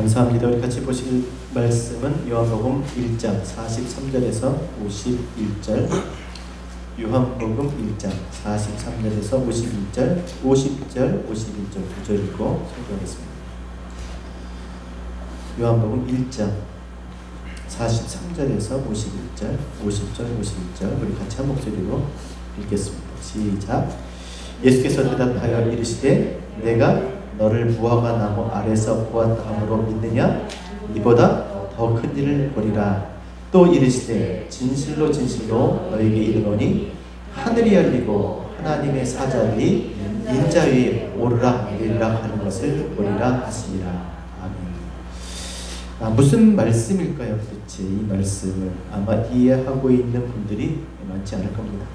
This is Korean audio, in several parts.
감사합니다. 우리 같이 보실 말씀은 요한복음 1장 43절에서 51절, 요한복음 1장 43절에서 51절, 50절, 51절 구절 읽고 설교하겠습니다. 요한복음 1장 43절에서 51절, 50절, 51절 우리 같이 한 목소리로 읽겠습니다. 시작. 예수께서 대답하여 이르시되 내가 너를 무화과 나무 아래서 보았다 함으로 믿느냐? 이보다 더 큰 일을 보리라. 또 이르시되 진실로 진실로 너에게 이르노니 하늘이 열리고 하나님의 사자들이 인자 위에 오르락 내리락 하는 것을 보리라 하시니라. 아멘. 무슨 말씀일까요? 도대체 이 말씀을 아마 이해하고 있는 분들이 많지 않을 겁니다.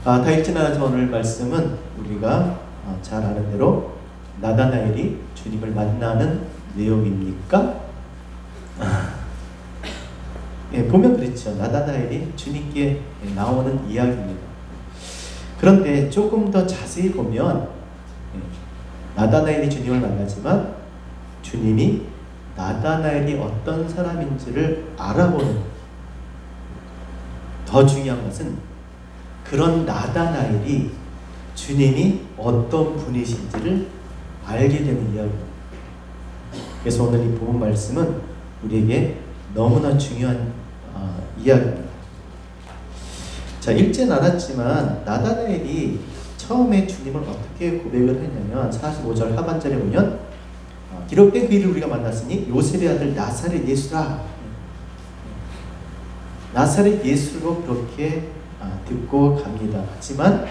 다 읽진 않아서 오늘 말씀은 우리가 잘 아는 대로 나다나엘이 주님을 만나는 내용입니까? 예, 보면 그렇죠. 나다나엘이 주님께 나오는 이야기입니다. 그런데 조금 더 자세히 보면 나다나엘이 주님을 만나지만 주님이 나다나엘이 어떤 사람인지를 알아보는, 더 중요한 것은 그런 나다나엘이 주님이 어떤 분이신지를 알게 되는 이야기입니다. 그래서 오늘 이 복음 말씀은 우리에게 너무나 중요한 이야기입니다. 자, 읽진 않았지만 나다나엘이 처음에 주님을 어떻게 고백을 했냐면 45절 하반절에 보면 기록된 그 일을 우리가 만났으니 요셉의 아들 나사렛 예수라. 나사렛 예수로 그렇게 듣고 갑니다. 하지만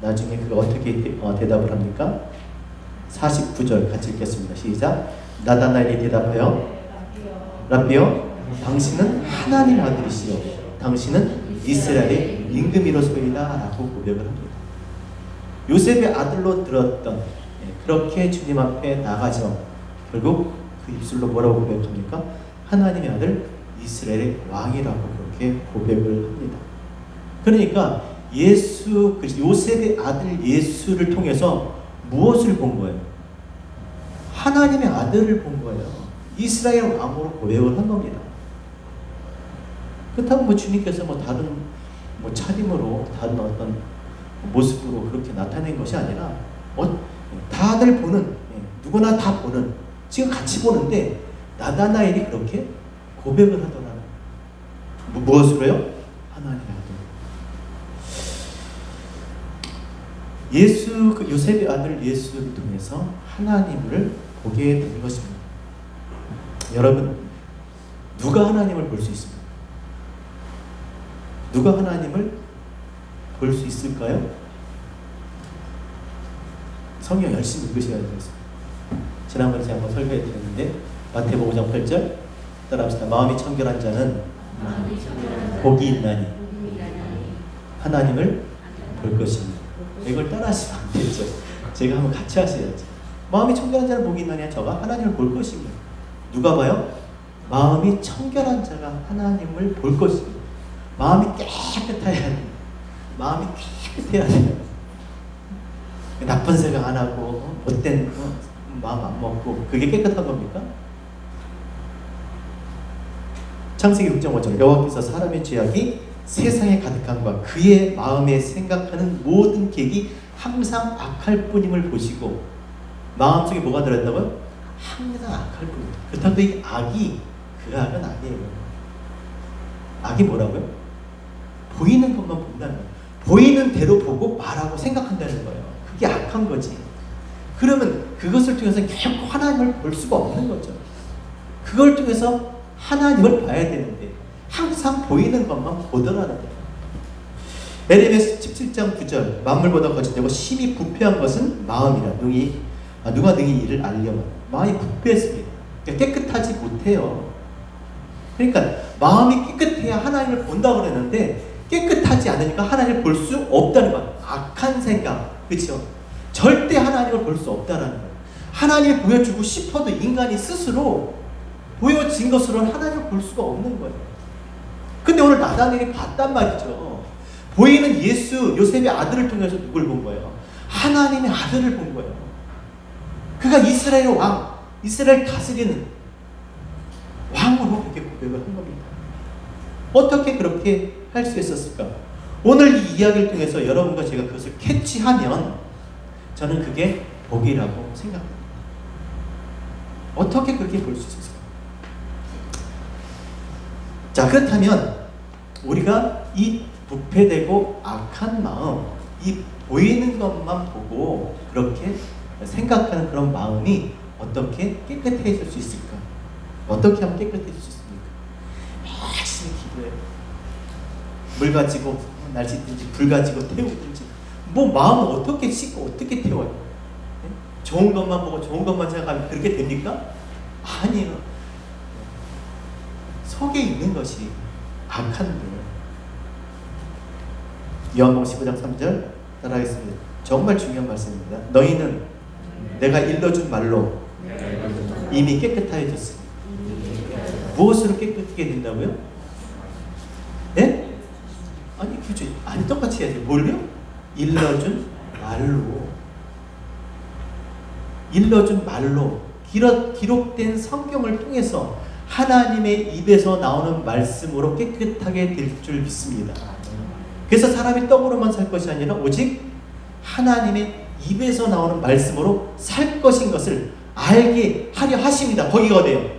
나중에 그가 어떻게 대답을 합니까? 49절 같이 읽겠습니다. 시작. 나다나엘이 대답하여 랍비여 당신은 하나님 아들이시요 당신은 이스라엘의 임금이로소이다 라고 고백을 합니다. 요셉의 아들로 들었던, 그렇게 주님 앞에 나가죠. 결국 그 입술로 뭐라고 고백합니까? 하나님의 아들 이스라엘의 왕이라고 그렇게 고백을 합니다. 그러니까 요셉의 아들 예수를 통해서 무엇을 본 거예요? 하나님의 아들을 본 거예요. 이스라엘 왕으로 고백을 한 겁니다. 그렇다고 주님께서 다른 차림으로, 다른 어떤 모습으로 그렇게 나타낸 것이 아니라 다들 보는, 누구나 다 보는, 지금 같이 보는데 나다나엘이 그렇게 고백을 하더라고요. 무엇으로요? 하나님의 아들. 요셉의 아들 예수를 통해서 하나님을 보게 된 것입니다. 여러분, 누가 하나님을 볼 수 있습니까? 누가 하나님을 볼 수 있을까요? 성경 열심히 읽으셔야 되겠습니다. 지난번에 제가 한번 설교해 드렸는데 마태복음 5장 8절 따라합시다. 마음이 청결한 자는 복이 있나니 하나님을 볼 것입니다. 이걸 따라하시면 안 되죠. 제가 한번 같이 하셔야죠. 마음이 청결한 자는 복이 있나니 저가 하나님을 볼 것입니다. 누가 봐요? 마음이 청결한 자가 하나님을 볼 것입니다. 마음이 깨끗해야 돼요. 마음이 깨끗해야 돼요. 나쁜 생각 안 하고 못된 마음 안 먹고 그게 깨끗한 겁니까? 창세기 6장 5절 여호와께서 사람의 죄악이 세상에 가득함과 그의 마음에 생각하는 모든 계획이 항상 악할 뿐임을 보시고, 마음속에 뭐가 들었다고요? 항상 악할 뿐입니다. 그렇다고 이 악이 그 악은 아니에요. 악이 뭐라고요? 보이는 것만 본다는 거예요. 보이는 대로 보고 말하고 생각한다는 거예요. 그게 악한 거지. 그러면 그것을 통해서 결코 하나님을 볼 수가 없는 거죠. 그걸 통해서 하나님을 봐야 되는데 항상 보이는 것만 보더라는 거예요. 에레미야 17장 9절 만물보다 거짓되고 심히 부패한 것은 마음이라 누가 능히 이를 알려면 마음이 부패했습니다. 그러니까 깨끗하지 못해요. 그러니까 마음이 깨끗해야 하나님을 본다고 그랬는데 깨끗하지 않으니까 하나님을 볼 수 없다는 거예요. 악한 생각, 그렇죠? 절대 하나님을 볼 수 없다는 거예요. 하나님을 보여주고 싶어도 인간이 스스로 보여진 것으로는 하나님을 볼 수가 없는 거예요. 근데 오늘 나다나엘이 봤단 말이죠. 보이는 요셉의 아들을 통해서 누굴 본 거예요? 하나님의 아들을 본 거예요. 그가 이스라엘 왕, 이스라엘 다스리는 왕으로 그렇게 고백을 한 겁니다. 어떻게 그렇게 할 수 있었을까? 오늘 이 이야기를 통해서 여러분과 제가 그것을 캐치하면 저는 그게 복이라고 생각합니다. 어떻게 그렇게 볼 수 있을까? 자, 그렇다면 우리가 이 부패되고 악한 마음, 이 보이는 것만 보고 그렇게 생각하는 그런 마음이 어떻게 깨끗해질 수 있을까? 어떻게 하면 깨끗해질 수 있습니까? 열심히 기도해. 물 가지고 날씨든지 불 가지고 태우든지 뭐 마음을 어떻게 씻고 어떻게 태워요? 네? 좋은 것만 보고 좋은 것만 생각하면 그렇게 됩니까? 아니에요. 속에 있는 것이 악한데. 요한복음 15장 3절 따라하겠습니다. 정말 중요한 말씀입니다. 너희는 내가 일러준 말로 이미 깨끗하여졌으니. 무엇으로 깨끗하게 된다고요? 네? 아니 그죠? 아니 똑같이 해야지. 뭘요? 일러준 말로. 일러준 말로 기록된 성경을 통해서 하나님의 입에서 나오는 말씀으로 깨끗하게 될 줄 믿습니다. 그래서 사람이 떡으로만 살 것이 아니라 오직 하나님의 입에서 나오는 말씀으로 살 것인 것을 알게 하려 하십니다. 거기가 어디예요?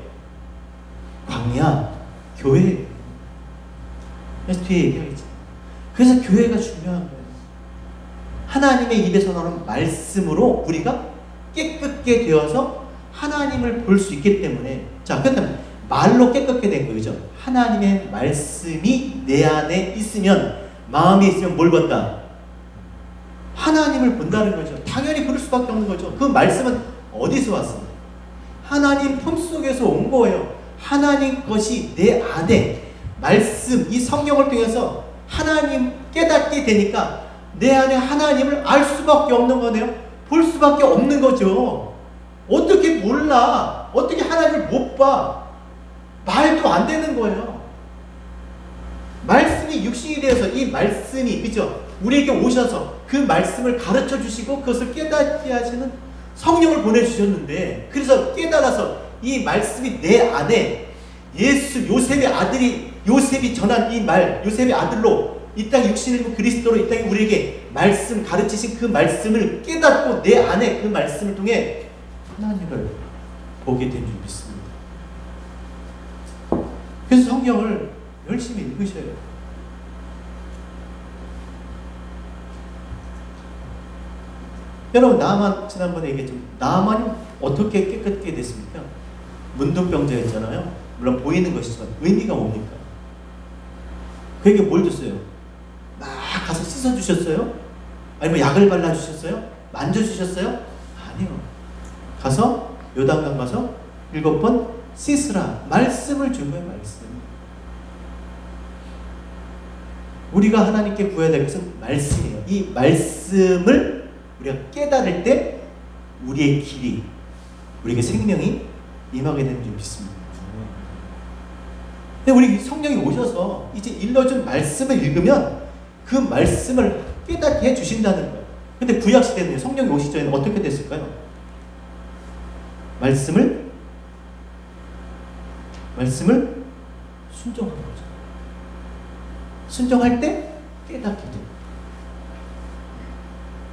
광야, 교회. 그래서 뒤에 얘기하겠지. 그래서 교회가 중요한 거예요. 하나님의 입에서 나오는 말씀으로 우리가 깨끗게 되어서 하나님을 볼 수 있기 때문에. 자, 그렇다면 말로 깨끗게 된 거죠. 하나님의 말씀이 내 안에 있으면, 마음에 있으면 뭘 본다? 하나님을 본다는 거죠. 당연히 그럴 수밖에 없는 거죠. 그 말씀은 어디서 왔어? 하나님 품속에서 온 거예요. 하나님 것이 내 안에, 말씀, 이 성경을 통해서 하나님 깨닫게 되니까 내 안에 하나님을 알 수밖에 없는 거네요. 볼 수밖에 없는 거죠. 어떻게 몰라? 어떻게 하나님을 못 봐? 말도 안 되는 거예요. 말씀이 육신이 되어서 이 말씀이, 그죠? 우리에게 오셔서 그 말씀을 가르쳐 주시고 그것을 깨닫게 하시는 성령을 보내주셨는데, 그래서 깨달아서 이 말씀이 내 안에 요셉의 아들이, 요셉이 전한 이 말, 요셉의 아들로 이 땅 육신을 입은 그리스도로 이 땅에 우리에게 말씀 가르치신 그 말씀을 깨닫고 내 안에 그 말씀을 통해 하나님을 보게 된 줄 믿습니다. 그래서 성경을 열심히 읽으셔야 해요. 여러분, 나만 지난번에 얘기했지만 나만이 어떻게 깨끗게 됐습니까? 문둥병자였잖아요. 물론 보이는 것이지만 의미가 뭡니까? 그에게 뭘 줬어요? 막 가서 씻어주셨어요? 아니면 약을 발라주셨어요? 만져주셨어요? 아니요. 가서 요단강 가서 7번 씻으라. 말씀을 준 거예요. 말씀. 우리가 하나님께 구해야 될 것은 말씀이에요. 이 말씀을 우리가 깨달을 때 우리의 길이, 우리에게 생명이 임하게 되는 줄 믿습니다. 근데 우리 성령이 오셔서 이제 일러준 말씀을 읽으면 그 말씀을 깨닫게 해주신다는 거예요. 근데 구약시대는 성령이 오시기 전에는 어떻게 됐을까요? 말씀을 순종하는 거죠. 순종할 때 깨닫게 돼요.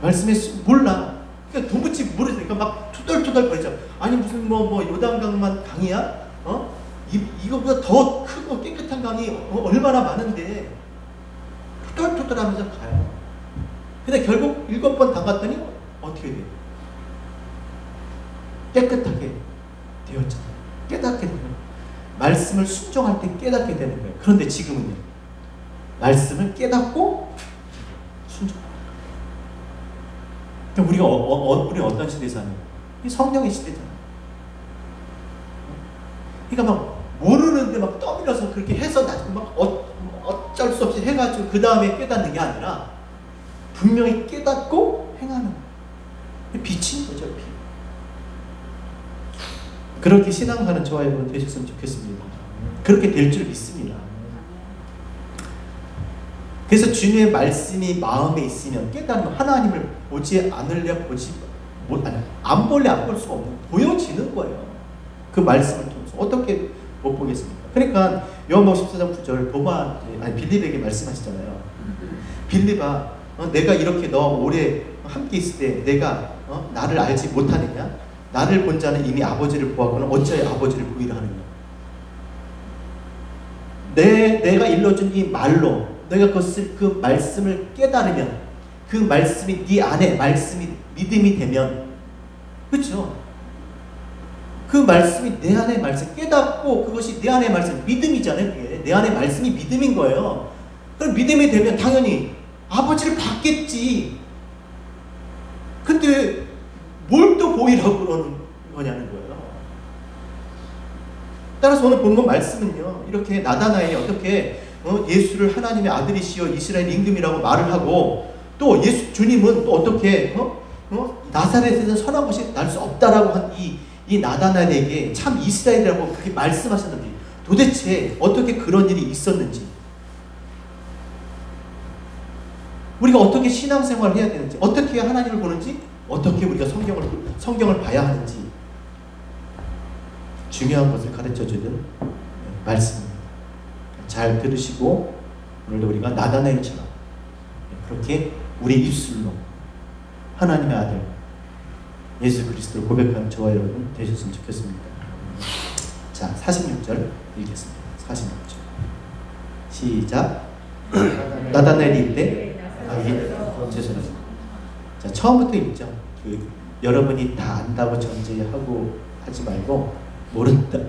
말씀에 몰라. 그러니까 도무지 모르니까 막 투덜투덜 거리죠. 아니 무슨 뭐 요단강만 강이야? 이거보다 더 크고 깨끗한 강이 얼마나 많은데 투덜투덜 하면서 가요. 근데 결국 7번 담갔더니 어떻게 돼요? 깨끗하게 되었잖아요. 깨닫게 되는 거예요. 말씀을 순종할 때 깨닫게 되는 거예요. 그런데 지금은요, 말씀을 깨닫고 순종합니다. 우리가 우리는 어떤 시대에 사는 거예요? 이 성령의 시대잖아요. 그러니까 막 모르는데 막 떠밀어서 그렇게 해서 막 어쩔 수 없이 해가지고 그 다음에 깨닫는 게 아니라 분명히 깨닫고 행하는 거예요. 빛인 거죠, 빛. 그렇게 신앙하는 저와 여러분 되셨으면 좋겠습니다. 그렇게 될 줄 믿습니다. 그래서 주님의 말씀이 마음에 있으면 깨닫는, 하나님을 보지 않으려 안 볼래 안 볼 수가 없는, 보여지는 거예요. 그 말씀을 통해서 어떻게 못 보겠습니까? 그러니까 요한복음 14장 9절 빌립에게 말씀하시잖아요. 빌립아, 내가 이렇게 너 오래 함께 있을 때 내가 나를 알지 못하느냐? 나를 본 자는 이미 아버지를 보았거나 어찌하여 아버지를 보이라 하느냐? 내가 일러준 이 말로 너희가 그 말씀을 깨달으면, 그 말씀이 네 안에 말씀이 믿음이 되면, 그렇죠? 그 말씀이 내 안에 말씀 깨닫고 그것이 내 안에 말씀 믿음이잖아요. 그게 내 안에 말씀이 믿음인 거예요. 그럼 믿음이 되면 당연히 아버지를 받겠지. 근데 뭘 또 보이라고 그러는 거냐는 거예요. 따라서 오늘 본문 말씀은요, 이렇게 나다나엘이 어떻게 예수를 하나님의 아들이시여 이스라엘 임금이라고 말을 하고, 또 예수 주님은 또 어떻게 나사렛에서 선한 것이 날 수 없다라고 한 이 나다나엘에게 참 이스라엘이라고 그렇게 말씀하셨는지, 도대체 어떻게 그런 일이 있었는지, 우리가 어떻게 신앙생활을 해야 되는지, 어떻게 하나님을 보는지, 어떻게 우리가 성경을 봐야 하는지 중요한 것을 가르쳐주는 말씀입니다. 잘 들으시고 오늘도 우리가 나다나엘처럼 그렇게 우리 입술로 하나님의 아들 예수 그리스도를 고백하는 저와 여러분 되셨으면 좋겠습니다. 자, 46절 읽겠습니다. 46절 시작. 나다나엘이 이르되 죄송합니다. 자, 처음부터 읽죠. 여러분이 다 안다고 전제하고 하지 말고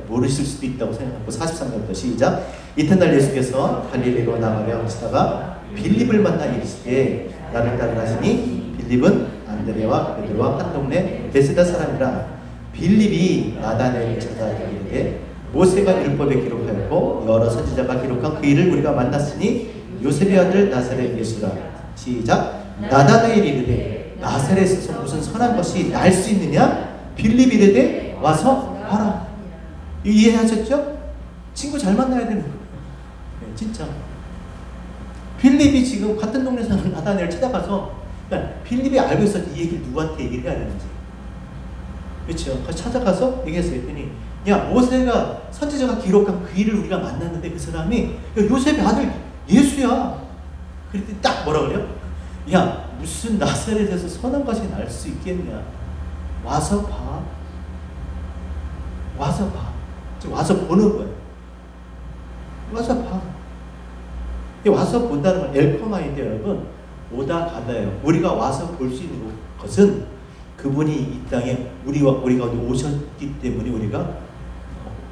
모르실 수도 있다고 생각하고 43절부터 시작. 이튿날 예수께서 갈릴리로 나가려 하시다가 빌립을 만나 이르시되 나를 따르라 하시니 빌립은 안드레와 베드로와 한 동네 베세다 사람이라. 빌립이 나다나엘을 찾아 이르되 모세가 율법에 기록하였고 여러 선지자가 기록한 그 일을 우리가 만났으니 요셉의 아들 나사렛 예수라. 시작. 나다나엘이 이르되 나사렛에서 무슨 선한 것이 날 수 있느냐? 빌립이 이르되 와서 봐라. 이해하셨죠? 친구 잘 만나야 되는 거예요. 네, 진짜. 빌립이 지금 같은 동네 사는 나다나엘을 찾아가서, 그러니까 빌립이 알고 있었지 이 얘기를 누구한테 얘기를 해야 되는지. 그렇죠? 그래서 찾아가서 얘기했어요. 했더니 야, 모세가 선지자가 기록한 그 일을 우리가 만났는데 그 사람이 요셉의 아들 예수야. 그랬더니 딱 뭐라 그래요? 야, 무슨 나사렛에서 선한 것이 날 수 있겠냐? 와서 봐. 와서 봐. 지금 와서 보는 거예요. 와서 봐. 와서 본다는 건 엘커마인데 여러분, 오다 가다예요. 우리가 와서 볼 수 있는 것은 그분이 이 땅에 우리가 오셨기 때문에 우리가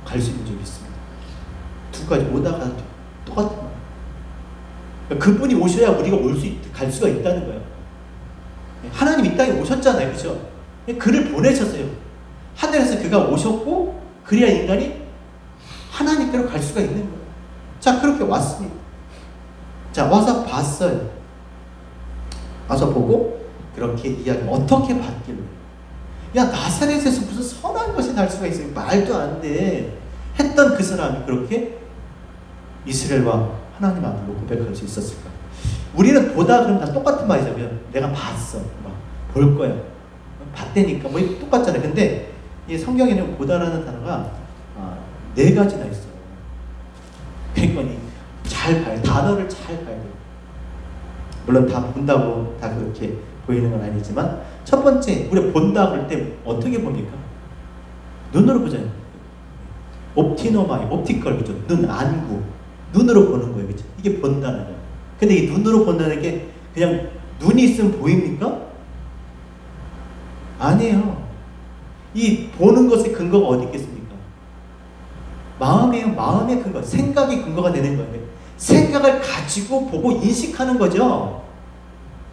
갈 수 있는 점이 있습니다. 두 가지, 오다 가다 똑같은 거예요. 그러니까 그분이 오셔야 우리가 갈 수가 있다는 거예요. 하나님 이 땅에 오셨잖아요. 그렇죠? 그를 보내셨어요. 하늘에서 그가 오셨고 그래야 인간이 하나님께로 갈 수가 있는 거예요. 자, 그렇게 왔습니다. 자, 와서 봤어요. 와서 보고 그렇게 이야기 어떻게 봤길래, 야, 나사렛에서 무슨 선한 것이 날 수가 있어요. 말도 안 돼. 했던 그 사람이 그렇게 이스라엘과 하나님 앞으로 고백할 수 있었을까? 우리는 보다 그럼 다 똑같은 말이잖아요. 내가 봤어. 볼 거야. 봤다니까. 뭐 똑같잖아요. 근데 이 성경에는 보다라는 단어가 4가지나 있어요. 그러니까 잘 봐요. 단어를 잘 봐야 돼요. 물론 다 본다고 다 그렇게 보이는 건 아니지만, 첫 번째, 우리가 본다 그럴 때 어떻게 봅니까? 눈으로 보잖아요. 옵티노마이, 옵티컬, 그죠? 눈, 안구. 눈으로 보는 거예요. 그죠? 이게 본다는 거예요. 근데 이 눈으로 본다는 게 그냥 눈이 있으면 보입니까? 아니에요. 이 보는 것의 근거가 어디 있겠습니까? 마음이에요. 마음의 근거. 생각이 근거가 되는 거예요. 생각을 가지고 보고 인식하는 거죠.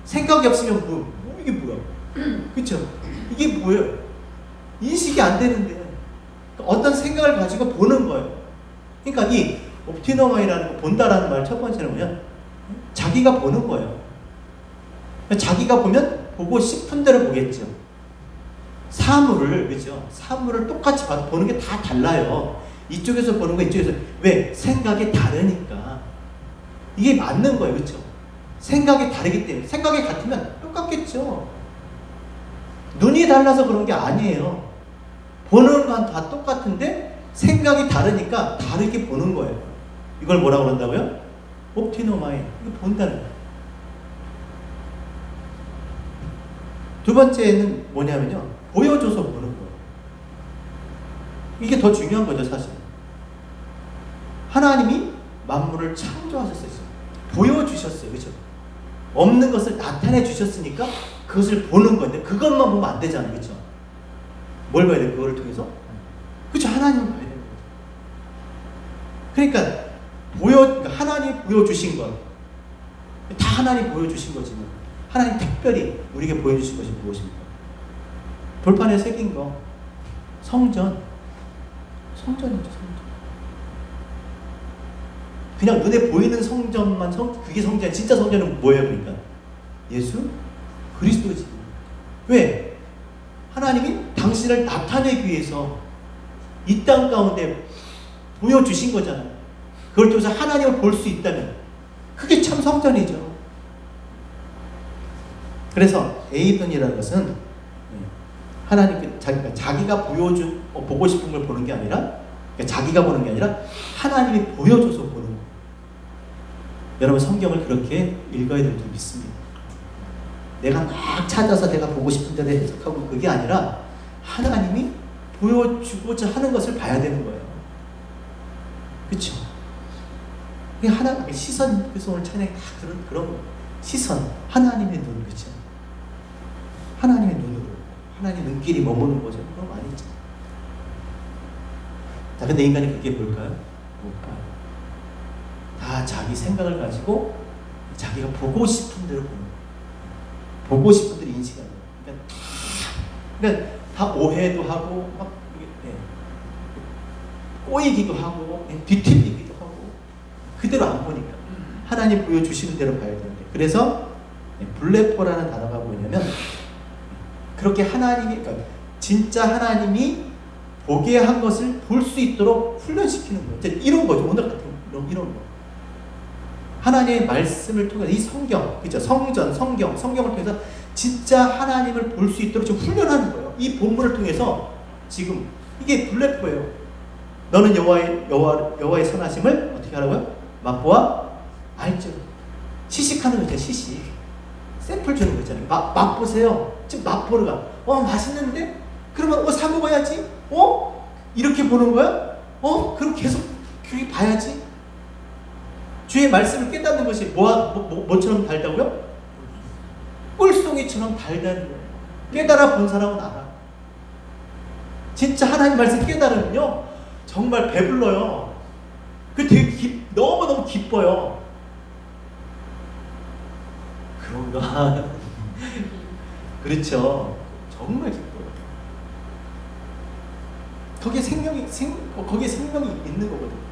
생각이 없으면 이게 뭐야? 그렇죠? 이게 뭐예요? 인식이 안 되는데 어떤 생각을 가지고 보는 거예요. 그러니까 이 옵티노마이라는 거, 본다라는 말 첫 번째는 뭐냐? 자기가 보는 거예요. 자기가 보면 보고 싶은 대로 보겠죠. 사물을, 그죠? 사물을 똑같이 봐도 보는 게 다 달라요. 이쪽에서 보는 거, 이쪽에서. 왜? 생각이 다르니까. 이게 맞는 거예요. 그렇죠? 생각이 다르기 때문에. 생각이 같으면 똑같겠죠. 눈이 달라서 그런 게 아니에요. 보는 건 다 똑같은데 생각이 다르니까 다르게 보는 거예요. 이걸 뭐라고 그런다고요? 옵티노마이. 이거 본다는 거예요. 두 번째는 뭐냐면요, 보여줘서 보는 거예요. 이게 더 중요한 거죠, 사실. 하나님이 만물을 창조하셨어요. 보여주셨어요. 그렇죠? 없는 것을 나타내 주셨으니까 그것을 보는 건데, 그것만 보면 안 되잖아요. 그렇죠? 뭘 봐야 돼요? 그거를 통해서? 그렇죠? 하나님을 봐야 되는 거죠. 그러니까 하나님이 보여주신 것, 다 하나님 보여주신 거지만 하나님 특별히 우리에게 보여주신 것이 무엇입니까? 돌판에 새긴 거, 성전이죠. 성전. 그냥 눈에 보이는 성전만 그게 성전, 진짜 성전은 뭐예요? 그러니까 예수 그리스도지. 왜? 하나님이 당신을 나타내기 위해서 이 땅 가운데 보여주신 거잖아요. 그걸 통해서 하나님을 볼 수 있다면 그게 참 성전이죠. 그래서 에이든이라는 것은 하나님께 자기가 보고 싶은 걸 보는 게 아니라, 자기가 보는 게 아니라 하나님이 보여줘서 보는 거예요. 여러분, 성경을 그렇게 읽어야 될 줄 믿습니다. 내가 막 찾아서 내가 보고 싶은 대로 해석하고, 그게 아니라 하나님이 보여주고자 하는 것을 봐야 되는 거예요. 그렇죠? 하나님의 시선, 그래서 오늘 찬양이 다 그런 거예요. 시선, 하나님의 눈, 그렇죠? 하나님의 눈으로, 하나님의 눈길이 머무는 거죠. 그런 거 아니죠. 자, 근데 인간이 그게 뭘까요? 뭘까요? 다 자기 생각을 가지고 자기가 보고 싶은 대로 보는 거예요. 보고 싶은 대로 인식하는 거예요. 그러니까 다 오해도 하고, 막 꼬이기도 하고, 뒤틀리기도 하고, 그대로 안 보니까 하나님 보여주시는 대로 봐야 되는데, 그래서 블레포라는 단어가 뭐냐면, 그렇게 하나님이, 그러니까 진짜 하나님이 보게 한 것을 볼 수 있도록 훈련시키는 거예요. 이런 거죠. 오늘 같은 이런 거. 하나님의 말씀을 통해서 이 성경, 그죠? 성경을 통해서 진짜 하나님을 볼 수 있도록 지금 훈련하는 거예요. 이 본문을 통해서 지금 이게 블레포예요. 너는 여호와의 선하심을 어떻게 하라고요? 맛보아 알죠. 시식하는 거죠. 시식. 샘플 주는 거 있잖아요. 맛보세요. 지금 맛보러 가. 맛있는데? 그러면 사 먹어야지. 이렇게 보는 거야? 그럼 계속 그렇게 봐야지. 주의 말씀을 깨닫는 것이 뭐처럼 달다고요? 꿀송이처럼 달다는 거예요. 깨달아 본 사람은 알아. 진짜 하나님 말씀 깨달으면요, 정말 배불러요. 그 되게 너무너무 기뻐요. 그런가? 그렇죠. 정말 기뻐요. 거기에 생명이 있는 거거든요.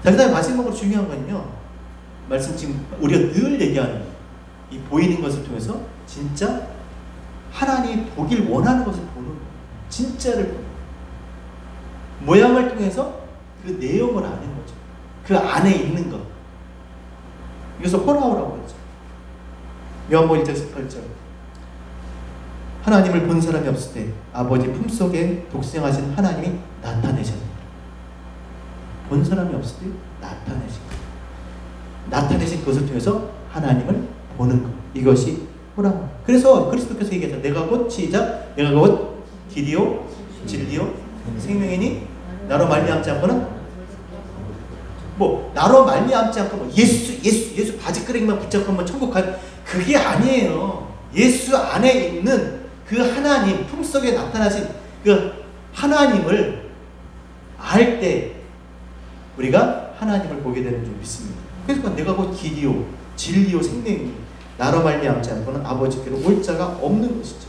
자, 그 다음에 마지막으로 중요한 건요, 말씀 지금 우리가 늘 얘기하는 이 보이는 것을 통해서 진짜 하나님이 보길 원하는 것을 보는 거예요. 진짜를 보는 거예요. 모양을 통해서 그 내용을 아는 거죠. 그 안에 있는 것. 이것을 호라오라고 그러죠. 요한복음 1장 18절. 하나님을 본 사람이 없을 때 아버지 품속에 독생하신 하나님이 나타내셨다. 본 사람이 없을 때 나타내신 것. 나타내신 것을 통해서 하나님을 보는 것. 이것이 호라오. 그래서 그리스도께서 얘기하죠. 내가 곧 길이요 진리요 생명이니 나로 말미암지 않고는 나로 말미암지 않고 예수 바지끄레기만 붙잡고 천국 갈, 그게 아니에요. 예수 안에 있는 그 하나님 품속에 나타나신 그 하나님을 알 때 우리가 하나님을 보게 되는 줄 믿습니다. 그래서 내가 곧 길이요 진리요 생명이니 나로 말미암지 않고는 아버지께로 올 자가 없는 것이죠.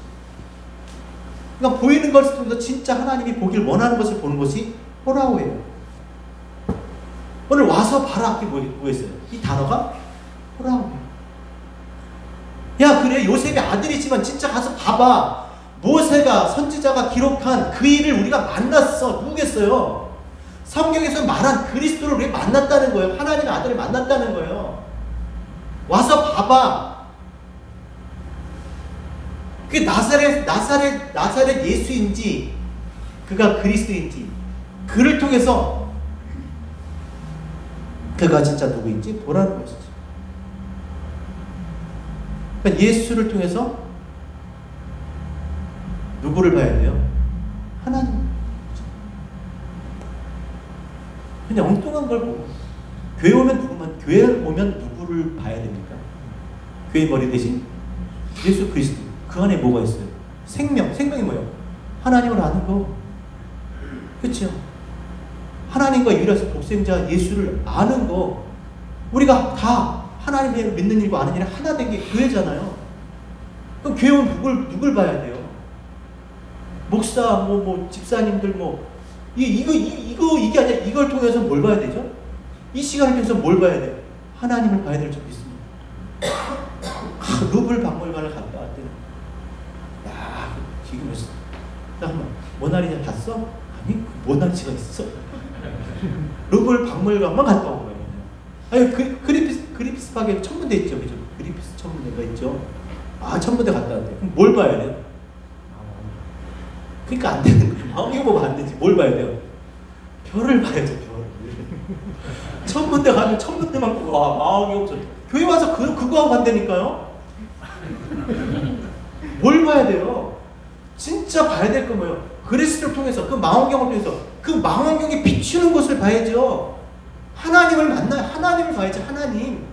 그러니까 보이는 것을 통해서 진짜 하나님이 보길 원하는 것을 보는 것이 호라오예요. 오늘 와서 봐라. 그게 뭐였어요? 이 단어가 호라오예요. 야, 그래, 요셉의 아들이지만 진짜 가서 봐봐. 모세가 선지자가 기록한 그 일을 우리가 만났어. 누구겠어요? 성경에서 말한 그리스도를 우리가 만났다는 거예요. 하나님의 아들을 만났다는 거예요. 와서 봐봐. 그게 나사렛 예수인지 그가 그리스도인지 그를 통해서 그가 진짜 누구인지 보라는 것이죠. 그러니까 예수를 통해서 누구를 봐야 돼요? 하나님. 그냥 엉뚱한 걸 보고 교회 오면 누구를 봐야 됩니까? 교회 머리 대신 예수 그리스도. 그 안에 뭐가 있어요? 생명이 뭐예요? 하나님을 아는 거. 그렇죠? 하나님과 유일하신 복생자 예수를 아는 거. 우리가 다 하나님을 믿는 일과 아는 일이 하나 된 게 교회잖아요. 그럼 교회 오면 누굴 봐야 돼요? 목사, 집사님들, 이게 아니라 이걸 통해서 뭘 봐야 되죠? 이 시간을 통해서 뭘 봐야 돼요? 하나님을 봐야 될 줄 믿습니다. 루블 박물관을 갔다 왔더니, 야, 지금 잠깐만, 모나리자 봤어? 아니, 모나리자가 있어. 루블 박물관만 갔다 온 거예요. 아니, 그리피스 파괴 천문대 있죠, 그죠? 그리피스 천문대가 있죠. 천문대 갔다 왔대. 그럼 뭘 봐야 돼요? 그러니까 안 되는 거예요. 망원경 보면 안 되지. 뭘 봐야 돼요? 별을 봐야죠, 별을. 천문대 가면 천문대만 보고, 망원경 없어. 교회 와서 그거 하고 간다니까요? 뭘 봐야 돼요? 진짜 봐야 될 건 뭐예요? 그리스도를 통해서, 그 망원경을 통해서, 그 망원경이 비추는 것을 봐야죠. 하나님을 만나요. 하나님을 봐야죠, 하나님.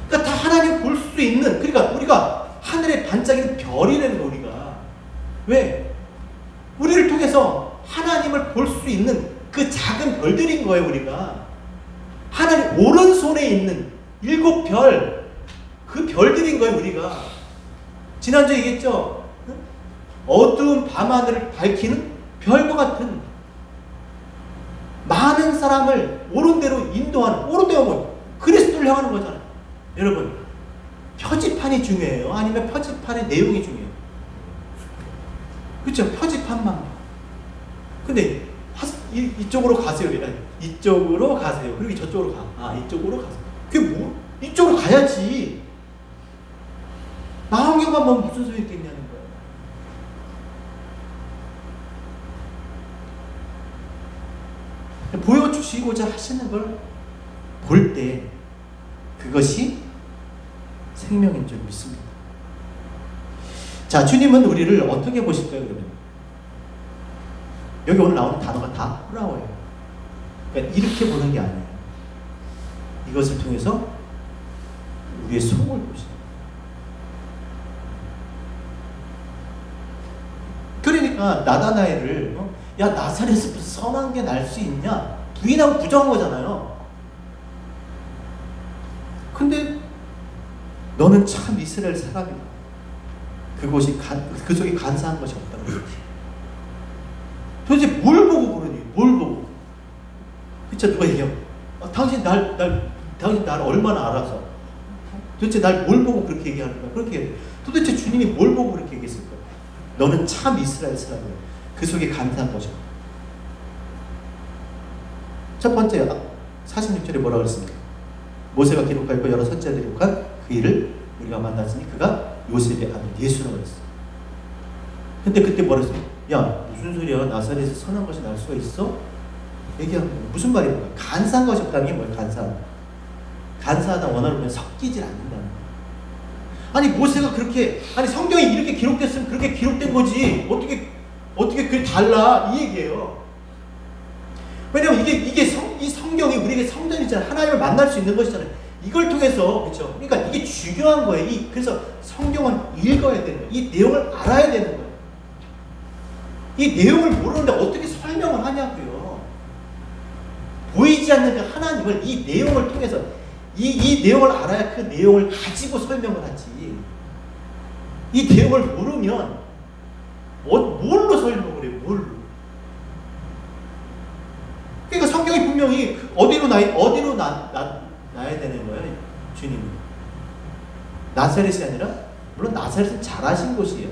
그러니까 다 하나님을 볼 수 있는, 그러니까 우리가 하늘에 반짝이는 별이라는 거, 우리가. 왜? 우리를 통해서 하나님을 볼 수 있는 그 작은 별들인 거예요, 우리가. 하나님 오른손에 있는 7별, 그 별들인 거예요, 우리가. 지난주에 얘기했죠? 어두운 밤하늘을 밝히는 별과 같은 많은 사람을 옳은 대로 인도하는, 옳은 대로 뭐 그리스도를 향하는 거잖아요. 여러분, 표지판이 중요해요? 아니면 표지판의 내용이 중요해요? 그렇죠? 표지판만. 근데 이쪽으로 가세요. 이쪽으로 가세요. 그리고 저쪽으로 가. 이쪽으로 가세요. 그게 뭐? 이쪽으로 가야지. 망원경만 보면 무슨 소용이 있겠냐는 거예요. 보여주시고자 하시는 걸 볼 때 그것이 생명인 줄 믿습니다. 자, 주님은 우리를 어떻게 보실까요, 그러면? 여기 오늘 나오는 단어가 다 호라워예요. 그러니까 이렇게 보는 게 아니에요. 이것을 통해서 우리의 속을 보시는 거예요. 그러니까 나다나엘을 야, 나사렛에서 선한 게 날 수 있냐? 부인하고 부정한 거잖아요. 근데 너는 참 이스라엘 사람이다. 그 속에 간사한 것이 없다는 거지. 도대체 뭘 보고 그러니? 뭘 보고? 그쵸? 누가 얘기하고, 당신 날 얼마나 알아서? 도대체 날 뭘 보고 그렇게 얘기하는 거야? 그렇게, 도대체 주님이 뭘 보고 그렇게 얘기했을까? 너는 참 이스라엘 사람이야. 그 속에 간사한 것이 없다. 첫 번째, 46절에 뭐라고 그랬습니까? 모세가 기록하였고 여러 선지자들이 기록한 그 일을 우리가 만났으니 그가 요셉의 아들 예수라고 그랬어. 근데 그때 뭐라 했어요? 야, 무슨 소리야? 나사렛에서 선한 것이 날 수가 있어? 얘기하는 거예요. 무슨 말입니까? 간사한 것이 없다는 게 뭐예요? 간사하다 원어로 보면 섞이질 않는다는 거예요. 아니, 모세가 그렇게, 아니, 성경이 이렇게 기록됐으면 그렇게 기록된 거지. 어떻게 그게 달라? 이 얘기예요. 왜냐면 이 성경이 우리에게 성전이잖아요. 하나님을 만날 수 있는 것이잖아요. 이걸 통해서, 그렇죠? 그러니까 이게 중요한 거예요. 그래서 성경은 읽어야 되는 거예요. 이 내용을 알아야 되는 거예요. 이 내용을 모르는데 어떻게 설명을 하냐고요. 보이지 않는 그 하나님을 이 내용을 통해서 이 내용을 알아야 그 내용을 가지고 설명을 하지. 이 내용을 모르면 뭘로 설명을 해요? 뭘로? 그러니까 성경이 분명히 어디로 나야 되는 거예요, 주님이. 나사렛이 아니라, 물론 나사렛은 잘하신 곳이에요.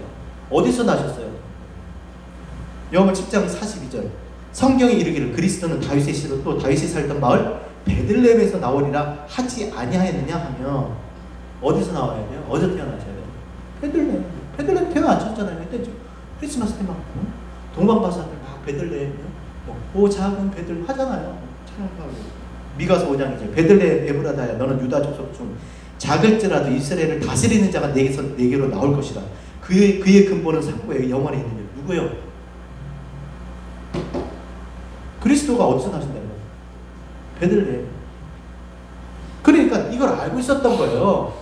어디서 나셨어요? 요한복음 10장 42절. 성경이 이르기를 그리스도는 다윗의 씨로 또 다윗이 살던 마을 베들레헴에서 나오리라 하지 아니하였느냐 하며, 어디서 나와야 돼요? 어디서 태어나셔야 돼요? 베들레헴 태어 안 쳤잖아요. 그때 크리스마스 때 막 동방바사들 막 베들레헴 오 작은 베들 하잖아요. 찬양하고 미가서 5장 이제 베들레헴 에브라다야 너는 유다 족속 중 작을지라도 이스라엘을 다스리는 자가 내게로 나올 것이다. 그의 근본은 상고에 영원히 있는 자. 누구요? 그리스도가 어디서 나신다는 거예요? 베들레헴. 그러니까 이걸 알고 있었던 거예요.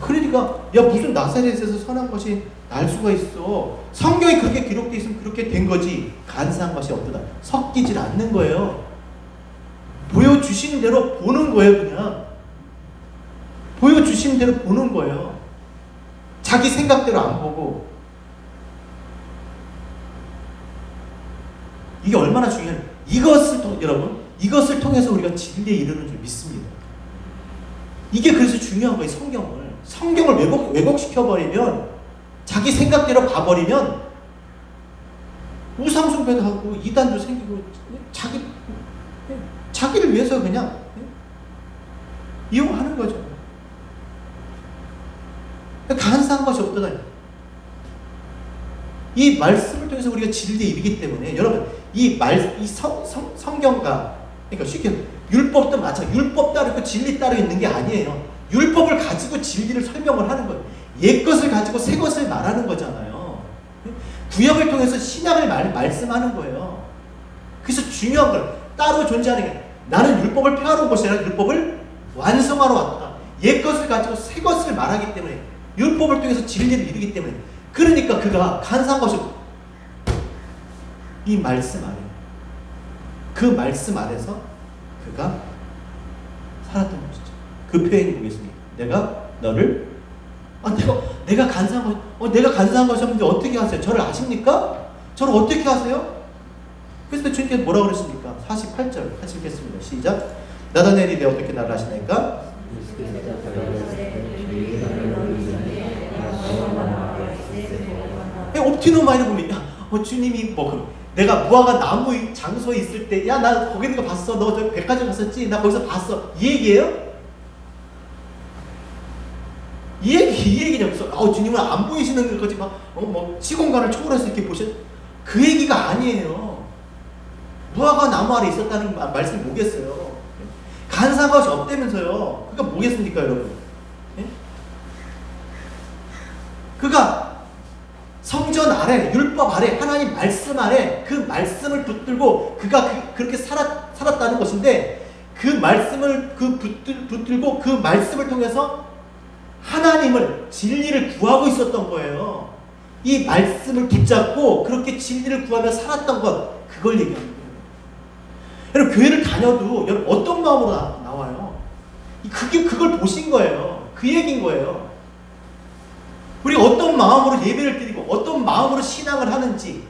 그러니까 야 무슨 나사렛에서 선한 것이 날 수가 있어. 성경에 그렇게 기록되어 있으면 그렇게 된 거지. 간사한 것이 없다. 섞이질 않는 거예요. 보여주시는 대로 보는 거예요. 그냥 보여주시는 대로 보는 거예요. 자기 생각대로 안 보고. 이게 얼마나 중요해요. 여러분 이것을 통해서 우리가 진리에 이르는 줄 믿습니다. 이게 그래서 중요한 거예요. 성경을 왜곡시켜버리면 자기 생각대로 봐버리면 우상숭배도 하고 이단도 생기고 자기를 위해서 그냥 이용하는 거죠. 간사한 것이 없더라. 이 말씀을 통해서 우리가 진리에 이르기 때문에 여러분 이 성경과 그러니까 쉽게 율법도 마찬가지. 율법 따로 있고 진리 따로 있는 게 아니에요. 율법을 가지고 진리를 설명을 하는 거예요. 옛 것을 가지고 새 것을 말하는 거잖아요. 구약을 통해서 신약을 말씀하는 거예요. 그래서 중요한 걸 따로 존재하는 게 나는 율법을 폐하러 온 것이 아니라 율법을 완성하러 왔다. 옛 것을 가지고 새 것을 말하기 때문에 율법을 통해서 진리를 이루기 때문에 그러니까 그가 간사한 것이 이 말씀 안에 그 말씀 안에서 그가 살았던 것이죠. 그 표현이 뭐겠습니까? 내가 너를 내가 간사한 것 내가 간사한 것이 없는데 어떻게 하세요? 저를 아십니까? 저를 어떻게 하세요? 그래서 주님께서 뭐라고 그러십니까? 48절 같이 읽겠습니다. 시작. 나다넬이 어떻게 나를 아시나이까? 옵티노마이를 보면 주님이 내가 무화과 나무 장소에 있을 때 야 나 거기 있는 거 봤어. 너 저 백화점 갔었지? 나 거기서 봤어. 이 얘기예요? 이 얘기냐? 주님은 안 보이시는 거지 시공간을 초월해서 이렇게 그 얘기가 아니에요. 무화과 나무 아래 있었다는 말씀이 뭐겠어요? 간사한 것이 없다면서요. 그가 뭐겠습니까, 여러분? 예? 그가 성전 아래, 율법 아래, 하나님 말씀 아래 그 말씀을 붙들고 그가 그렇게 살았다는 것인데 그 말씀을 붙들고 그 말씀을 통해서 하나님을 진리를 구하고 있었던 거예요. 이 말씀을 붙잡고 그렇게 진리를 구하며 살았던 것 그걸 얘기하는 거예요. 여러분 교회를 다녀도 여러분 어떤 마음으로 나와요? 그걸 보신 거예요. 그 얘기인 거예요. 우리가 어떤 마음으로 예배를 드리고 어떤 마음으로 신앙을 하는지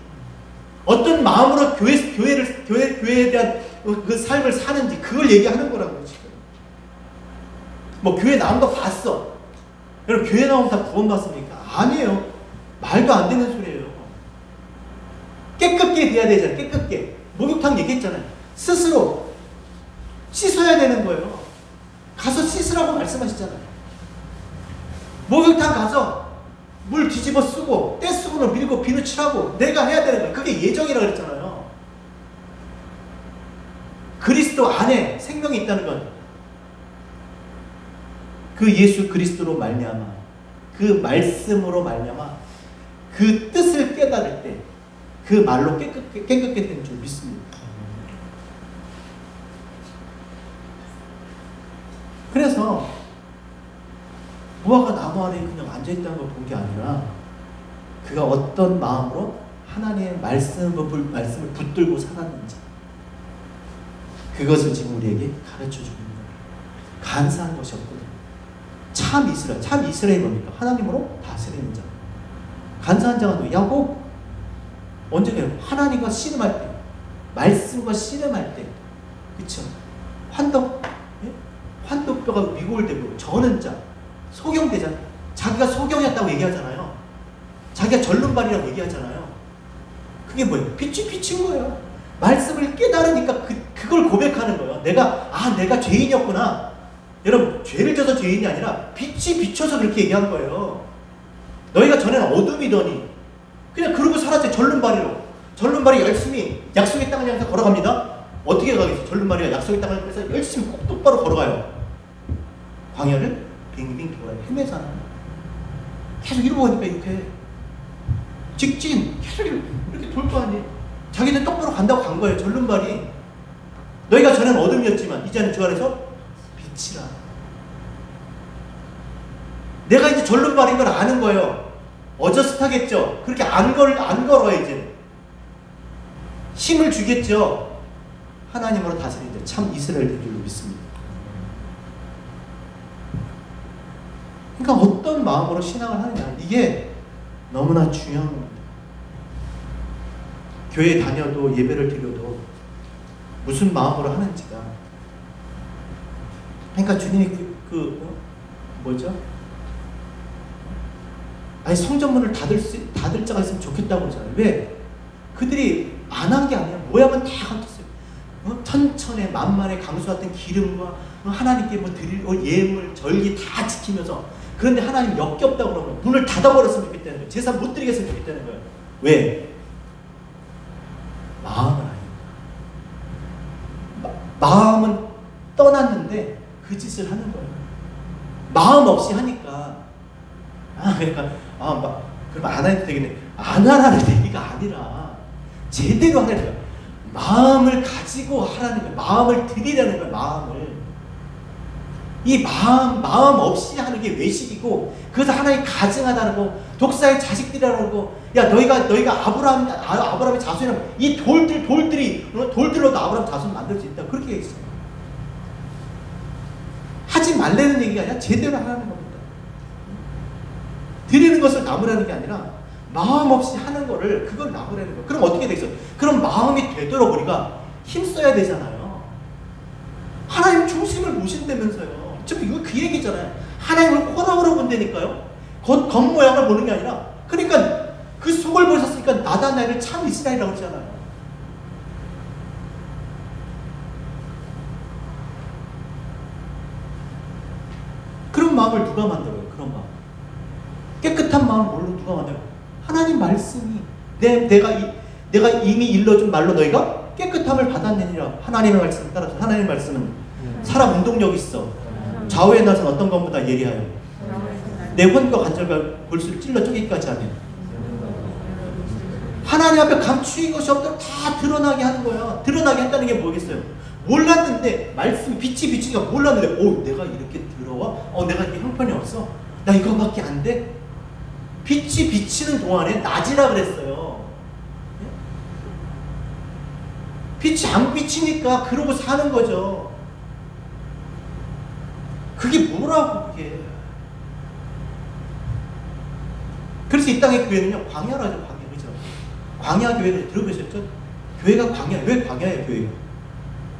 어떤 마음으로 교회에 대한 그 삶을 사는지 그걸 얘기하는 거라고요. 지금 교회 나온 거 봤어. 여러분 교회 나오면 다 구원받습니까? 아니에요. 말도 안 되는 소리예요. 깨끗게 돼야 되잖아요. 깨끗게. 목욕탕 얘기했잖아요. 스스로 씻어야 되는 거예요. 가서 씻으라고 말씀하시잖아요. 목욕탕 가서 물 뒤집어 쓰고 떼수건을 밀고 비누 칠하고 내가 해야 되는 거예요. 그게 예정이라고 그랬잖아요. 그리스도 안에 생명이 있다는 건 그 예수 그리스도로 말미암아 그 말씀으로 말미암아 그 뜻을 깨달을 때 그 말로 깨끗게 되는 줄 믿습니다. 그래서 무화과 나무 아래 그냥 앉아있다는 걸 본 게 아니라 그가 어떤 마음으로 하나님의 말씀을 붙들고 살았는지 그것을 지금 우리에게 가르쳐주는 거예요. 간사한 것이 없거든요. 참 이스라엘이 뭡니까? 하나님으로 다스리는 자. 간사한 자가 누구예요? 야곱. 언제예요? 하나님과 씨름할 때, 말씀과 씨름할 때, 그렇죠? 환덕뼈가 위골되고 저는 자, 소경되잖아요. 자기가 소경이었다고 얘기하잖아요. 자기가 절름발이라고 얘기하잖아요. 그게 뭐예요? 빛이 비친 거예요. 말씀을 깨달으니까 그걸 고백하는 거예요. 내가 죄인이었구나. 여러분 죄를 져서 죄인이 아니라 빛이 비쳐서 그렇게 얘기한 거예요. 전에는 어둠이더니 그냥 그러고 살았지. 절름발이 열심히 약속의 땅을 향해서 걸어갑니다. 어떻게 가겠어? 절름발이가 약속의 땅을 향해서 열심히 꼭 똑바로 걸어가요. 광야를 빙빙 돌아요. 헤매잖아. 계속 이러고 가니까 이렇게 직진 계속 이렇게 돌 거 아니에요. 자기는 똑바로 간다고 간 거예요. 절름발이. 너희가 전에는 어둠이었지만 이제는 주 안에서 빛이라. 내가 이제 절름발인 걸 아는 거예요. 어저스타겠죠. 그렇게 안 걸어요. 이제 힘을 주겠죠. 하나님으로 다스리는데 참 이스라엘 된 줄로 믿습니다. 그러니까 어떤 마음으로 신앙을 하느냐, 이게 너무나 중요한 겁니다. 교회 다녀도 예배를 드려도 무슨 마음으로 하는지가. 그러니까 주님이 뭐죠? 아니 성전문을 닫을 자가 있으면 좋겠다고 그러잖아요. 왜? 그들이 안 한 게 아니라 모양은 다 갖췄어요. 천천에 만만에 강수 같은 기름과 하나님께 드릴 예물, 절기 다 지키면서. 그런데 하나님 역겹다고 그러면 문을 닫아버렸으면 좋겠다는 거예요. 제사 못 드리겠으면 좋겠다는 거예요. 왜? 마음은 아니에요. 마음은 떠났는데 그 짓을 하는 거예요. 마음 없이 하니까 그러니까 그럼 안 해도 되겠네. 안 하라는 얘기가 아니라 제대로 하라는 거예요. 마음을 가지고 하라는 거예요. 마음을 드리라는 거예요. 마음을. 이 마음 없이 하는 게 외식이고, 그래서 하나님 가증하다는 거, 독사의 자식들이라는 거. 야, 너희가 아브라함의 자손이라면 이 돌들로도 아브라함 자손 만들 수 있다. 그렇게 얘기했어요. 하지 말라는 얘기가 아니라 제대로 하라는 겁니다. 드리는 것을 나무라는 게 아니라 마음 없이 하는 거를, 그걸 나무라는 거예요. 그럼 어떻게 되겠어요? 그럼 마음이 되도록 우리가 힘써야 되잖아요. 하나님 중심을 모신다면서요. 지금 이거 그 얘기잖아요. 하나님을 호랑으로 본다니까요. 겉모양을 보는 게 아니라. 그러니까 그 속을 보셨으니까 나다나엘을 참 이스라엘이라고 그러잖아요. 그런 마음을 누가 만들어요? 그런 마음. 깨끗한 마음을 뭘로 누가 만들어요? 하나님 말씀이. 내가 이미 일러준 말로 너희가 깨끗함을 받았느니라. 하나님의 말씀을 따라서. 하나님의 말씀은 사람 운동력이 있어. 좌우에 나선 어떤 것보다 예리하여 내 혼과 관절과 골수를 찔러 쪼개기까지 하네. 하나님 앞에 감추인 것이 없도록 다 드러나게 하는 거야. 드러나게 한다는 게 뭐겠어요? 몰랐는데, 말씀 빛이 비치니까 몰랐는데, 내가 이렇게 들어와? 내가 이렇게 형편이 없어? 나 이거밖에 안 돼? 빛이 비치는 동안에 낮이라 그랬어요. 빛이 안 비치니까 그러고 사는 거죠. 그게 뭐라고, 그게. 그래서 이 땅의 교회는요, 광야라죠, 광야. 그죠? 광야 교회를 들어보셨죠? 교회가 광야. 왜 광야예요, 교회가?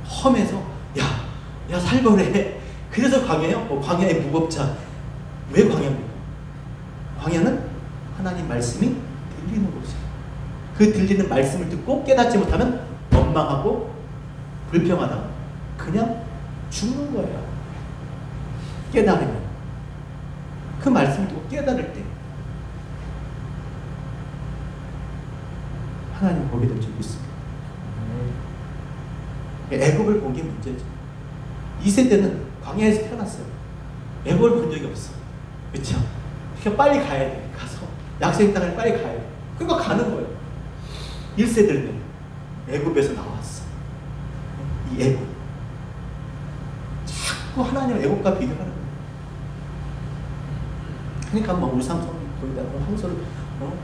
험해서, 야, 살벌해. 그래서 광야예요? 광야의 무법자. 왜 광야입니까? 광야는 하나님 말씀이 들리는 곳이에요. 그 들리는 말씀을 듣고 깨닫지 못하면 원망하고 불평하다가 그냥 죽는 거예요. 깨달으면. 그 말씀을 듣고 깨달을 때 하나님 보게 될 줄 믿습니다. 애굽을 본 게 문제죠. 이 세대는 광야에서 태어났어요. 애굽을 본 적이 없어. 그렇죠? 그러니까 빨리 가야 돼. 가서 약속의 땅을 빨리 가야 돼. 그러니까 가는 거예요. 1세들은 애굽에서 나왔어. 이 애굽. 자꾸 하나님 애굽과 비교하는 거예요. 그러니까 우상성 거기다 황소를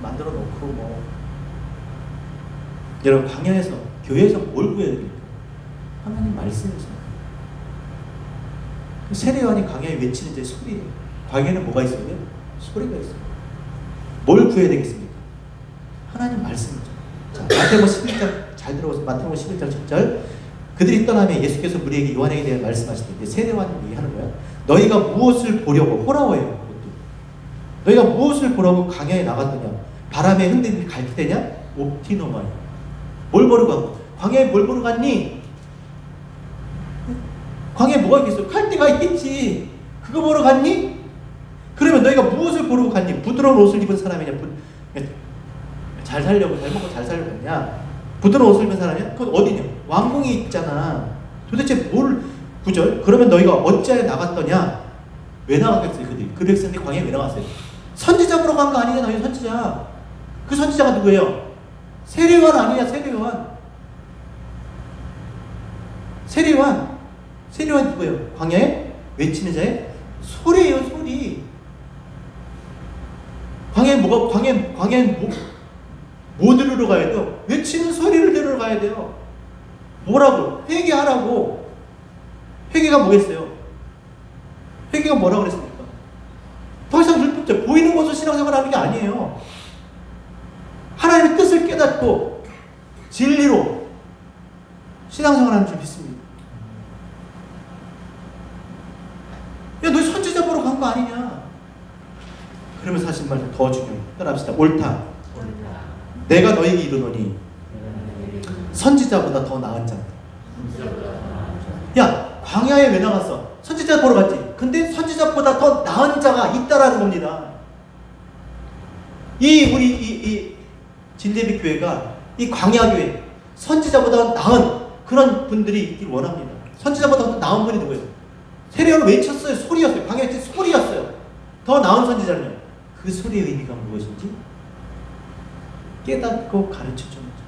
만들어 놓고 여러분, 광야에서, 교회에서 뭘 구해야 됩니까? 하나님 말씀에서. 세례요한이 광야에 외치는 제 소리예요. 광야에는 뭐가 있어요? 소리가 있어요. 뭘 구해야 되겠습니까? 하나님 말씀이죠. 자, 마태복음 11장 잘 들어보세요. 마태복음 11장 10절. 그들이 떠나면 예수께서 우리에게 요한에게 대해 말씀하실 때 세례요한이 얘기하는 거야. 너희가 무엇을 보려고 호라워해요. 너희가 무엇을 보려고 광야에 나갔느냐? 바람에 흔들릴 갈대냐? 옵티노마야. 뭘 보러 가? 광야에 뭘 보러 갔니? 광야에 뭐가 있겠어? 갈대가 있겠지. 그거 보러 갔니? 그러면 너희가 무엇을 보러 갔니? 부드러운 옷을 입은 사람이냐? 잘 살려고, 잘 먹고 잘 살려고 했냐? 부드러운 옷을 입은 사람이냐? 그건 어디냐? 왕궁에 있잖아. 도대체 뭘, 9절. 그러면 너희가 어찌하여 나갔더냐? 왜 나갔겠어요, 그들이? 그 백성들이 광야에 왜 나갔어요? 선지자 보러 간 거 아니냐, 너희 선지자. 그 선지자가 누구예요? 세례요한 아니냐, 세례요한. 세례요한 누구예요? 광야에 외치는 자의 소리예요, 소리. 광야에 뭐 들으러 가야 돼요? 외치는 소리를 들으러 가야 돼요. 뭐라고? 회개하라고. 회개가 뭐겠어요? 회개가 뭐라고 그랬습니까? 더 이상 율법적 보이는 것으로 신앙생활 하는 게 아니에요. 하나님의 뜻을 깨닫고 진리로 신앙생활 하는 줄 믿습니다. 야, 너 선지자 보러 간 거 아니냐? 그러면 사실 말씀 더 중요해요. 따라합시다. 옳다. 내가 너에게 이르노니 선지자보다 더 나은 자다. 야, 광야에 왜 나갔어? 선지자 보러 갔지. 근데 선지자보다 더 나은 자가 있다라는 겁니다. 우리 진대비 교회가 이 광야 교회 선지자보다 나은 그런 분들이 있길 원합니다. 선지자보다 더 나은 분이 누구예요? 세례요한을 외쳤어요. 소리였어요. 광야의 소리였어요. 더 나은 선지자는요. 그 소리의 의미가 무엇인지 깨닫고 가르쳐주는 거죠.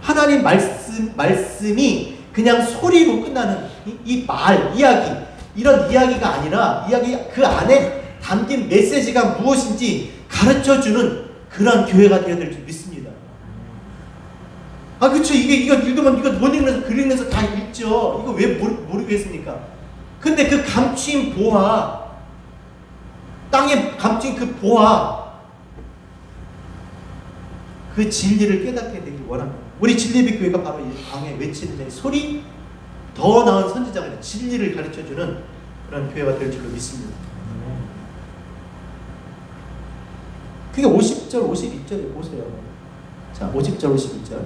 하나님 말씀이 그냥 소리로 끝나는 이야기, 이런 이야기가 아니라 그 안에 담긴 메시지가 무엇인지 가르쳐주는 그런 교회가 되어야 될 줄 믿습니다. 아, 그쵸. 이거 읽으면 이거 못 읽으면서 글 읽으면서 다 읽죠. 이거 왜 모르겠습니까? 근데 그 감추인 보화, 땅에 감추인 그 보화, 그 진리를 깨닫게 되길 원합니다. 우리 진리비 교회가 바로 이 광야에 외치는 소리, 더 나은 선지자가 진리를 가르쳐주는 그런 교회가 될 줄로 믿습니다. 그게 50절, 52절에 보세요. 자, 50절, 52절.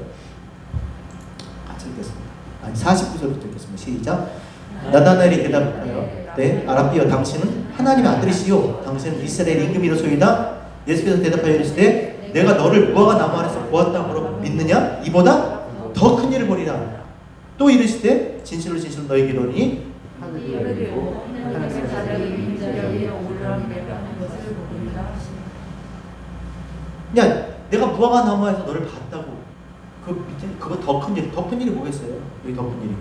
같이 읽겠습니다. 아니, 49절부터 읽겠습니다. 시작. 나다나엘이 대답하여, 네, 아랍비여, 당신은 하나님의 아들이시요, 당신은 이스라엘 임금이로소이다. 예수께서 대답하여 이르시되, 내가 너를 무화과 나무 아래서 보았다므로 믿느냐? 이보다 더 큰 일을 보리라. 또 이르시되, 진실로 진실로 너희에게 이르노니 야, 내가 무화과 나무에서 너를 봤다고. 그거 더 큰 일, 더 큰 일이 뭐겠어요? 여기 더 큰 일이.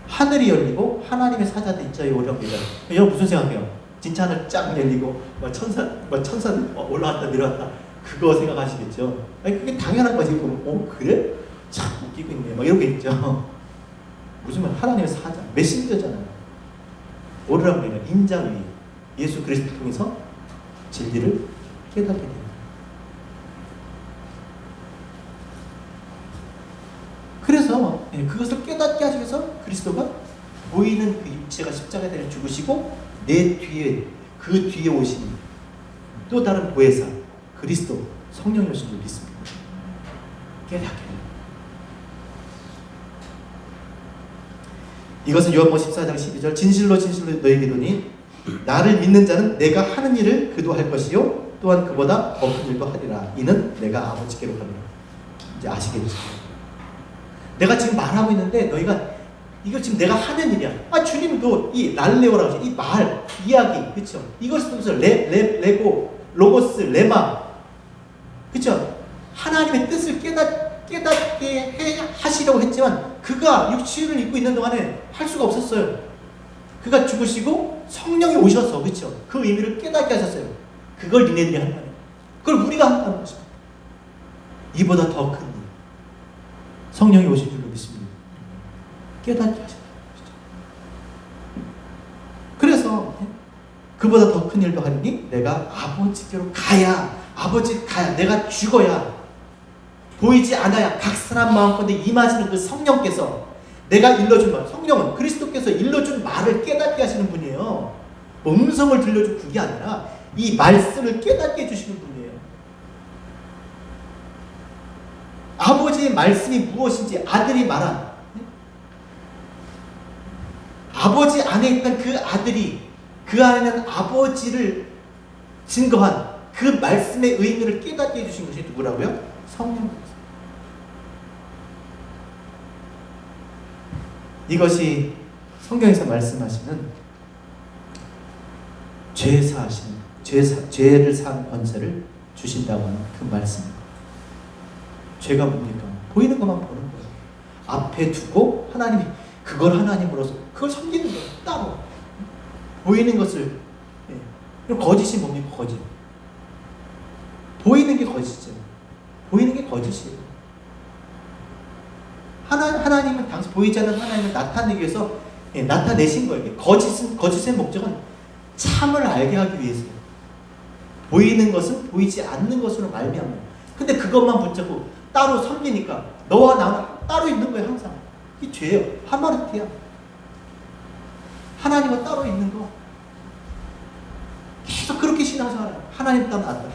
하늘이 열리고 하나님의 사자들 입자에 오려고 해요. 여러분 무슨 생각해요? 진짜 하늘 쫙 열리고 천사들 올라왔다 내려왔다. 그거 생각하시겠죠? 아니, 그게 당연한 거지. 그래? 참 웃기고 있네. 막 이러고 있죠. 무슨 말? 하나님의 사자, 메신저잖아요. 오르라고 해요. 인자의 예수 그리스도를 통해서 진리를 깨닫게 됩니다. 그래서 그것을 깨닫게 하시기 위해서 그리스도가 보이는 그 육체가 십자가에 달려 죽으시고 내 뒤에 그 뒤에 오신 또 다른 보혜사 그리스도 성령이 오신 줄 믿습니다. 깨닫게 됩니다. 이것은 요한복음 14장 12절 진실로 진실로 너희에게 이르노니 나를 믿는 자는 내가 하는 일을 그도 할 것이요 또한 그보다 더 큰 일도 하리라. 이는 내가 아버지께로 가리라. 이제 아시겠죠? 내가 지금 말하고 있는데 너희가 이거 지금 내가 하는 일이야. 아, 주님도 이 날레오라고 하죠. 이 말, 이야기, 그렇죠? 이걸 쓰면서 레고, 로고스, 레마, 그렇죠? 하나님의 뜻을 깨닫게 하시려고 했지만 그가 육신을 입고 있는 동안에 할 수가 없었어요. 그가 죽으시고 성령이 오셔서, 그렇죠? 그 의미를 깨닫게 하셨어요. 그걸 니네들이 한다는 거예요. 그걸 우리가 한다는 것입니다. 이보다 더 큰 일. 성령이 오신 줄로 믿습니다. 깨닫게 하신다. 그래서 그보다 더 큰 일도 하니 내가 아버지께로 가야, 내가 죽어야, 보이지 않아야 각 사람 마음가운데 임하시는 그 성령께서 내가 일러준 말, 성령은 그리스도께서 일러준 말을 깨닫게 하시는 분이에요. 음성을 들려준 그게 아니라 이 말씀을 깨닫게 해주시는 분이에요. 아버지의 말씀이 무엇인지 아들이 말한, 아버지 안에 있던 그 아들이 그 안에는 아버지를 증거한 그 말씀의 의미를 깨닫게 해주신 것이 누구라고요? 성령님이세요. 이것이 성경에서 말씀하시는 죄를 사하는 권세를 주신다고 하는 그 말씀입니다. 죄가 뭡니까? 보이는 것만 보는 거예요. 앞에 두고 하나님이 그걸 하나님으로서 그걸 섬기는 거예요. 따로 보이는 것을. 그럼 거짓이 뭡니까? 거짓. 보이는 게 거짓이죠. 보이는 게 거짓이에요. 하나님은 당시 보이지 않는 하나님을 나타내기 위해서 나타내신 거예요. 거짓의 목적은 참을 알게 하기 위해서요. 보이는 것은 보이지 않는 것으로 말미암아요. 근데 그것만 붙잡고 따로 섬기니까 너와 나는 따로 있는 거예요. 항상. 이게 죄예요. 하마르티야. 하나님은 따로 있는 거. 계속 그렇게 신앙생활해요. 하나님 따로 안 따로.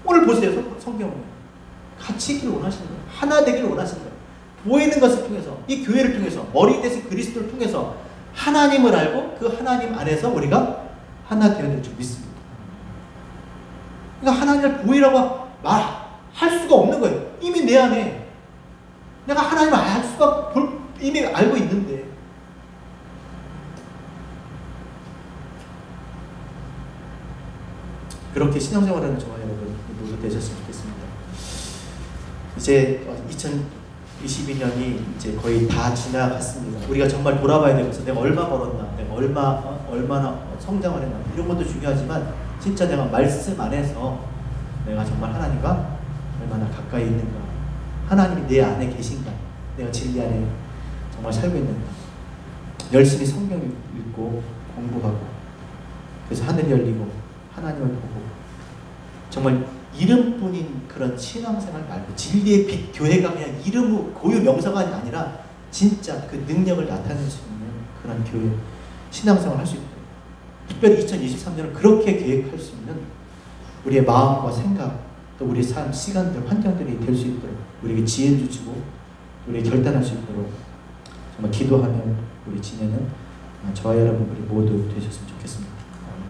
오늘 보세요. 성경을. 같이 있기를 원하시는 거예요. 하나 되기를 원하시는 거예요. 보이는 것을 통해서, 이 교회를 통해서, 머리 대신 그리스도를 통해서 하나님을 알고 그 하나님 안에서 우리가 하나 되어야 될 줄 믿습니다. 그러니까 하나님을 보이라고 말할 수가 없는 거예요. 이미 내 안에 내가 하나님을 알 수가 이미 알고 있는데. 그렇게 신앙생활하는 저와 여러분 모두 되셨으면 좋겠습니다. 이제 2022년이 이제 거의 다 지나갔습니다. 우리가 정말 돌아봐야 되면서 내가 얼마 벌었나, 내가 얼마나 성장을 했나, 이런 것도 중요하지만 진짜 내가 말씀 안에서 내가 정말 하나님과 얼마나 가까이 있는가, 하나님이 내 안에 계신가, 내가 진리 안에 정말 살고 있는가, 열심히 성경 읽고 공부하고, 그래서 하늘이 열리고 하나님을 보고, 정말 이름뿐인 그런 신앙생활 말고 진리의 빛 교회가 그냥 이름 고유 명사가 아니라 진짜 그 능력을 나타낼 수 있는 그런 교회 신앙생활을 할 수 있도록, 특별히 2023년을 그렇게 계획할 수 있는 우리의 마음과 생각, 또 우리의 삶, 시간들, 환경들이 될 수 있도록 우리에게 지혜를 주시고 우리에게 결단할 수 있도록 정말 기도하며 우리 지내는 저와 여러분 우리 모두 되셨으면 좋겠습니다.